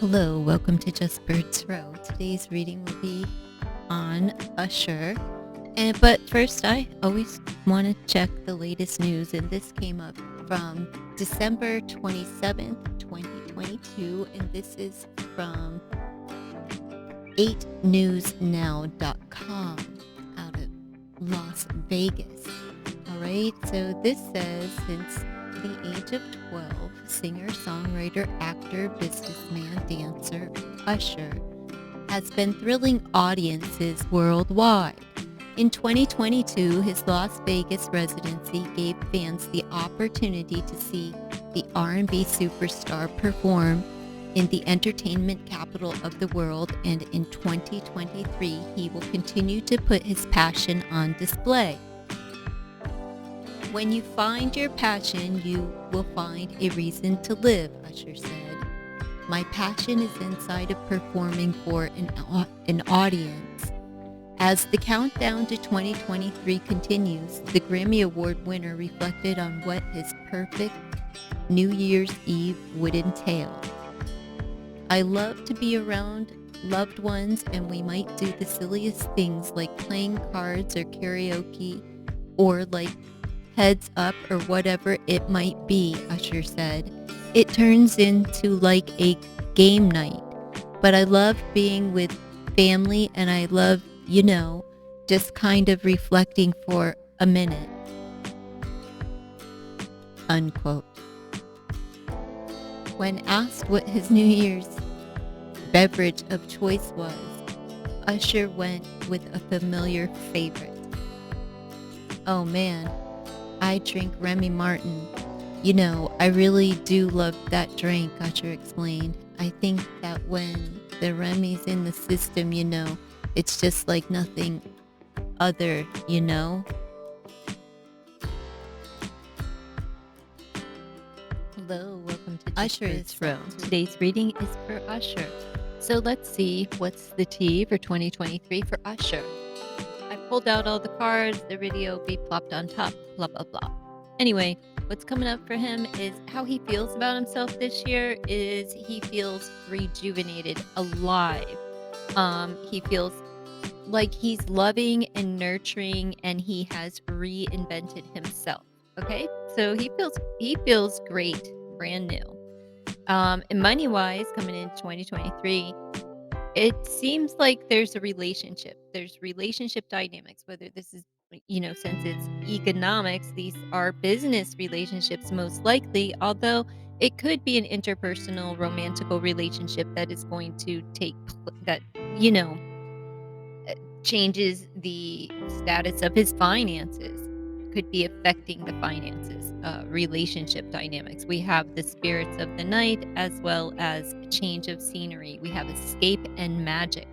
Hello, welcome to Just Birds Row. Today's reading will be on Usher. But first, I always want to check the latest news, and this came up from December 27th, 2022, and this is from 8newsnow.com out of Las Vegas. All right, so this says since the age of 12, singer, songwriter, actor, businessman, dancer, Usher has been thrilling audiences worldwide. In 2022, his Las Vegas residency gave fans the opportunity to see the R&B superstar perform in the entertainment capital of the world, and in 2023, he will continue to put his passion on display. When you find your passion, you will find a reason to live, Usher said. My passion is inside of performing for an audience. As the countdown to 2023 continues, the Grammy Award winner reflected on what his perfect New Year's Eve would entail. I love to be around loved ones, and we might do the silliest things like playing cards or karaoke or like heads up or whatever it might be, Usher said. It turns into like a game night, but I love being with family, and I love, just kind of reflecting for a minute, unquote. When asked what his New Year's beverage of choice was, Usher went with a familiar favorite. Oh man, I drink Remy Martin. I really do love that drink, Usher explained. I think that when the Remy's in the system, it's just like nothing other. Hello, welcome to Usher is Row. Today's reading is for Usher. So let's see what's the tea for 2023 for Usher. I pulled out all the cards, the video will be plopped on top, blah, blah, blah. Anyway, what's coming up for him is how he feels about himself this year is he feels rejuvenated, alive. He feels like he's loving and nurturing, and he has reinvented himself. Okay, so he feels great, brand new. And money wise, coming into 2023, it seems like there's a relationship. There's relationship dynamics, whether this is, since it's economics, these are business relationships most likely, although it could be an interpersonal romantical relationship that is going to that, you know, changes the status of his finances, could be affecting the finances, relationship dynamics. We have the spirits of the night as well as a change of scenery. We have escape and magic,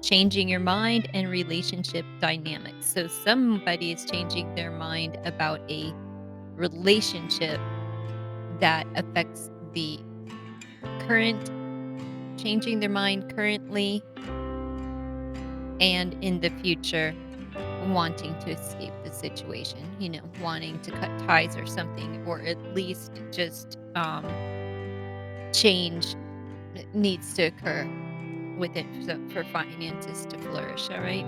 changing your mind and relationship dynamics. So somebody is changing their mind about a relationship that affects the current, changing their mind currently and in the future, wanting to escape the situation, wanting to cut ties or something, or at least just change needs to occur within for finances to flourish. All right.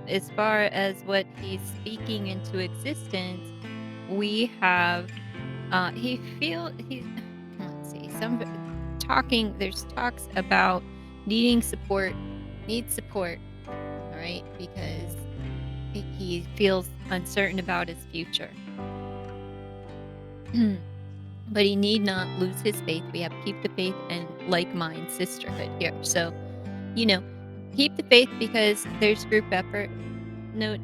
As far as what he's speaking into existence, we have he let's see, some talking there's talks about needing support, needs support, all right, because he feels uncertain about his future. But he need not lose his faith. We have keep the faith and like mind sisterhood here. So, you know, keep the faith because there's group effort. No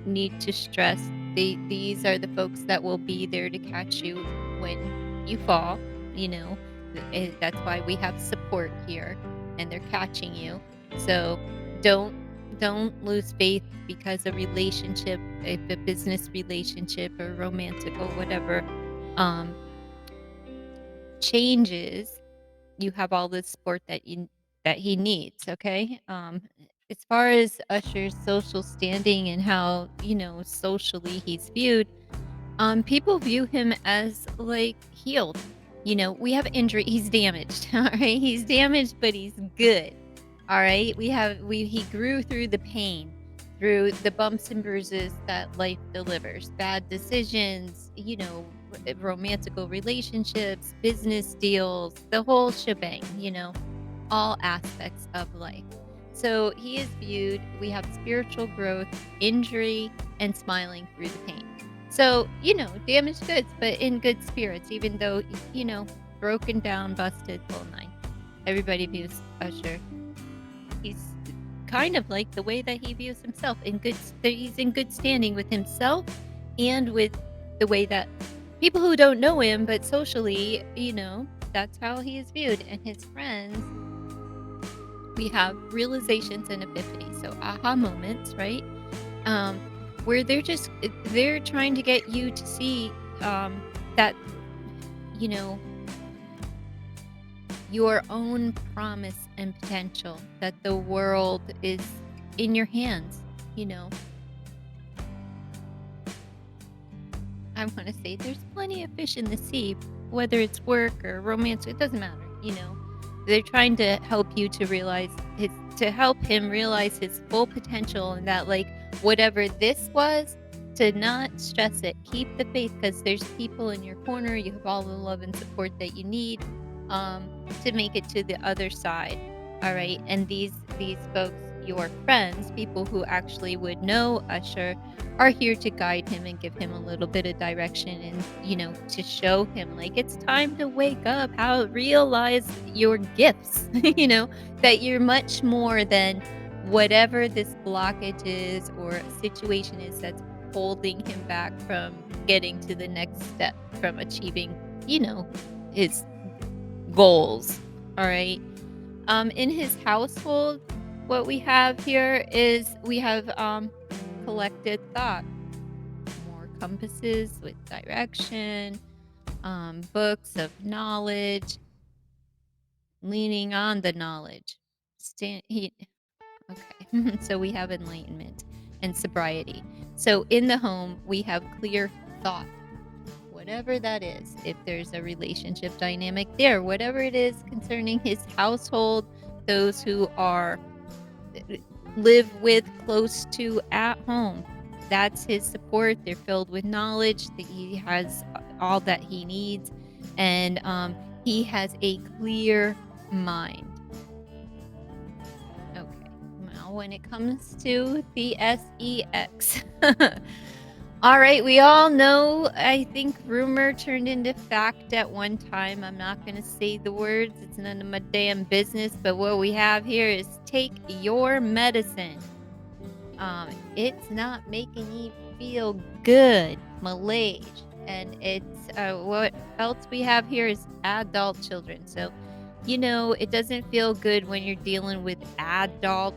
need to stress. These are the folks that will be there to catch you when you fall. You know, that's why we have support here, and they're catching you. So don't don't lose faith because a relationship, if a business relationship or romantic or whatever, um, changes. You have all the support that he needs. Okay. As far as Usher's social standing and how socially he's viewed, people view him as like healed. We have injury. He's damaged. All right. He's damaged, but he's good. All right. He grew through the pain, through the bumps and bruises that life delivers, bad decisions, romantical relationships, business deals, the whole shebang, all aspects of life. So he is viewed, we have spiritual growth, injury, and smiling through the pain. So, damaged goods, but in good spirits, even though, broken down, busted, full nine. Everybody views Usher. He's kind of like the way that he views himself that he's in good standing with himself and with the way that people who don't know him, but socially, that's how he is viewed. And his friends, we have realizations and epiphanies, so aha moments, right? um where they're trying to get you to see that you know your own promise and potential, that the world is in your hands. you know I want to say there's plenty of fish in the sea, whether it's work or romance, it doesn't matter. They're trying to help you to help him realize his full potential, and that, like, whatever this was, to not stress it. Keep the faith, because there's people in your corner. You have all the love and support that you need to make it to the other side. All right. And these folks, your friends, people who actually would know Usher, are here to guide him and give him a little bit of direction, and to show him, like, it's time to wake up, how realize your gifts. That you're much more than whatever this blockage is or situation is that's holding him back from getting to the next step, from achieving his goals. All right. In his household, what we have here is we have collected thought, more compasses with direction, books of knowledge, leaning on the knowledge. Okay. So we have enlightenment and sobriety. So in the home, we have clear thought, whatever that is. If there's a relationship dynamic there, whatever it is concerning his household, those who are live with, close to, at home. That's his support. They're filled with knowledge. That he has all that he needs, and he has a clear mind. Okay. Now, when it comes to the sex, all right, we all know. I think rumor turned into fact at one time. I'm not going to say the words. It's none of my damn business. But what we have here is take your medicine. It's not making you feel good, malaise. And it's what else we have here is adult children. So, it doesn't feel good when you're dealing with adult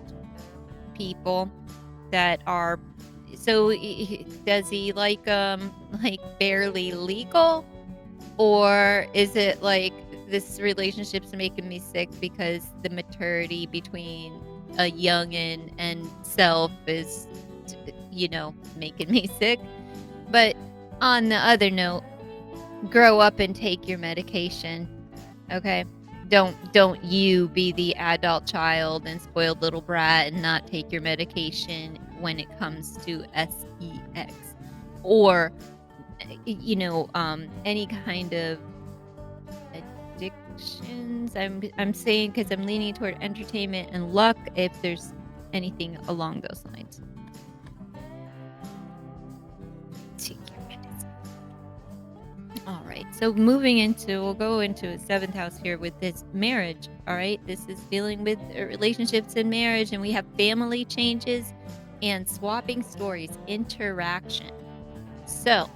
people that are. So does he like barely legal, or is it like this relationship's making me sick because the maturity between a youngin and self is making me sick? But on the other note, grow up and take your medication. Okay. Don't you be the adult child and spoiled little brat and not take your medication when it comes to sex, or any kind of addictions. I'm saying, because I'm leaning toward entertainment and luck, if there's anything along those lines. Take your medicine. All right. So we'll go into a seventh house here with this marriage. All right. This is dealing with relationships and marriage, and we have family changes and swapping stories, interaction. So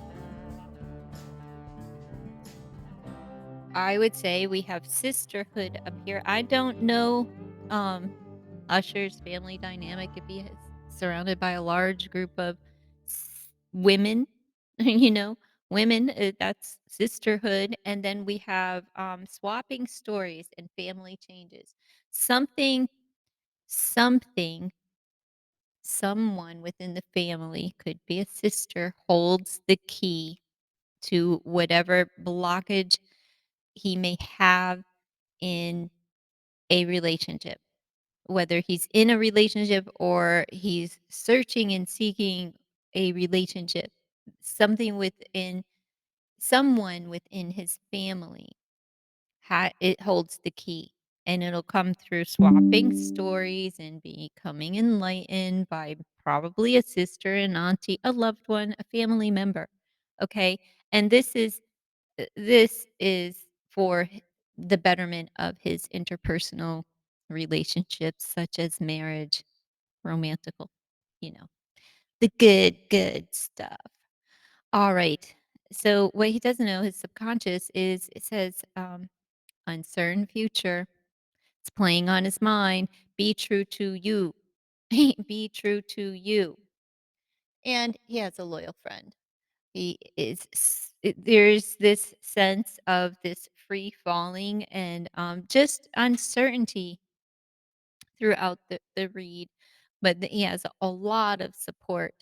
I would say we have sisterhood up here. I don't know Usher's family dynamic, if he is surrounded by a large group of women, you know, women, that's sisterhood. And then we have swapping stories and family changes. Something, something, someone within the family, could be a sister, holds the key to whatever blockage he may have in a relationship, whether he's in a relationship or he's searching and seeking a relationship, something within someone within his family it holds the key, and it'll come through swapping stories and becoming enlightened by probably a sister, an auntie, a loved one, a family member. Okay, and this is for the betterment of his interpersonal relationships, such as marriage, romantical, you know, the good stuff. All right. So what he doesn't know, his subconscious is it says uncertain future. It's playing on his mind. Be true to you. Be true to you. And he has a loyal friend. There's this sense of this free falling and just uncertainty throughout the read, but he has a lot of support.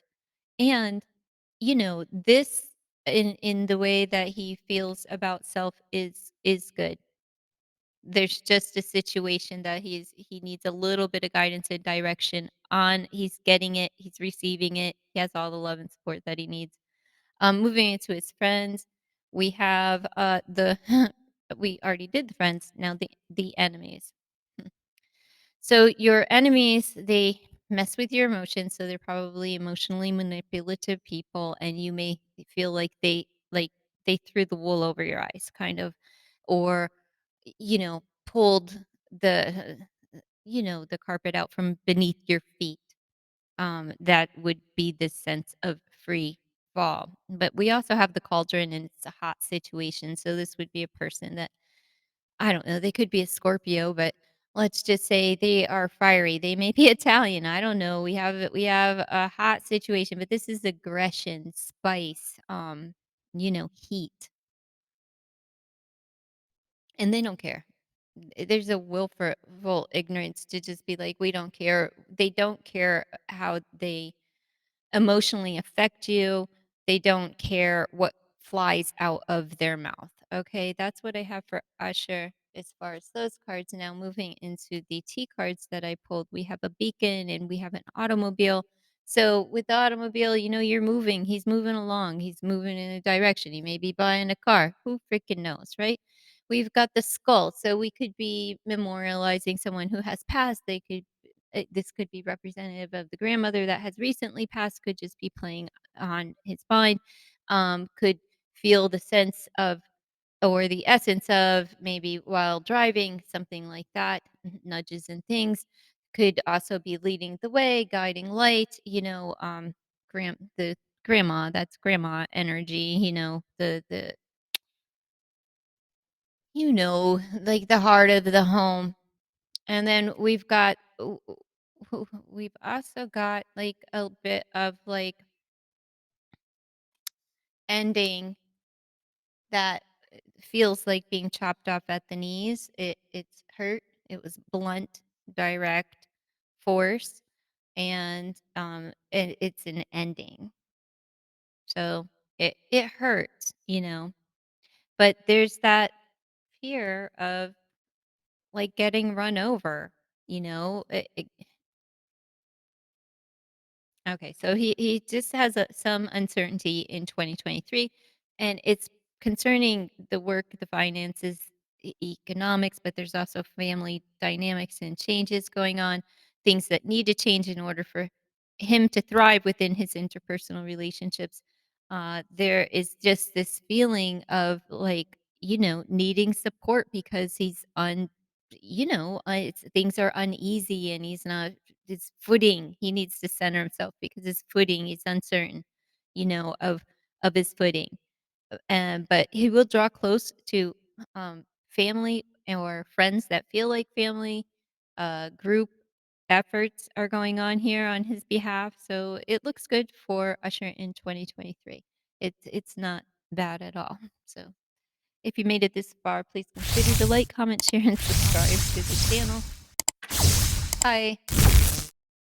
And this in the way that he feels about self is good. There's just a situation that he needs a little bit of guidance and direction on. He's getting it, he's receiving it, he has all the love and support that he needs. Moving into his friends, we have the we already did the friends, now the enemies. So your enemies, they mess with your emotions, so they're probably emotionally manipulative people, and you may feel like they threw the wool over your eyes, kind of, or pulled the the carpet out from beneath your feet. That would be this sense of free fall. But we also have the cauldron, and it's a hot situation. So this would be a person that I don't know, they could be a Scorpio, but let's just say they are fiery. They may be Italian, I don't know. We have a hot situation, but this is aggression, spice, heat, and they don't care. There's a willful ignorance to just be like, "We don't care." They don't care how they emotionally affect you. They don't care what flies out of their mouth. Okay, that's what I have for Usher as far as those cards. Now, moving into the T cards that I pulled, we have a beacon and we have an automobile. So, with the automobile, you're moving. He's moving along. He's moving in a direction. He may be buying a car. Who freaking knows, right? We've got the skull. So, we could be memorializing someone who has passed. This could be representative of the grandmother that has recently passed, could just be playing on his mind, could feel the sense of or the essence of maybe while driving, something like that, nudges and things. Could also be leading the way, guiding light, the grandma, that's grandma energy, like the heart of the home. And then we've also got, like, a bit of, like, ending that feels like being chopped off at the knees. It's hurt, it was blunt, direct force, and, it's an ending. So, it hurts, but there's that fear of, like, getting run over, you know? Okay, so he just has some uncertainty in 2023, and it's concerning the work, the finances, economics, but there's also family dynamics and changes going on, things that need to change in order for him to thrive within his interpersonal relationships. There is just this feeling of, like, needing support because he's things are uneasy and he's not his footing. He needs to center himself because his footing, he's uncertain, of his footing. And but he will draw close to family or friends that feel like family. Group efforts are going on here on his behalf, so it looks good for Usher in 2023. It's not bad at all. So if you made it this far, please consider to like, comment, share, and subscribe to the channel. Bye.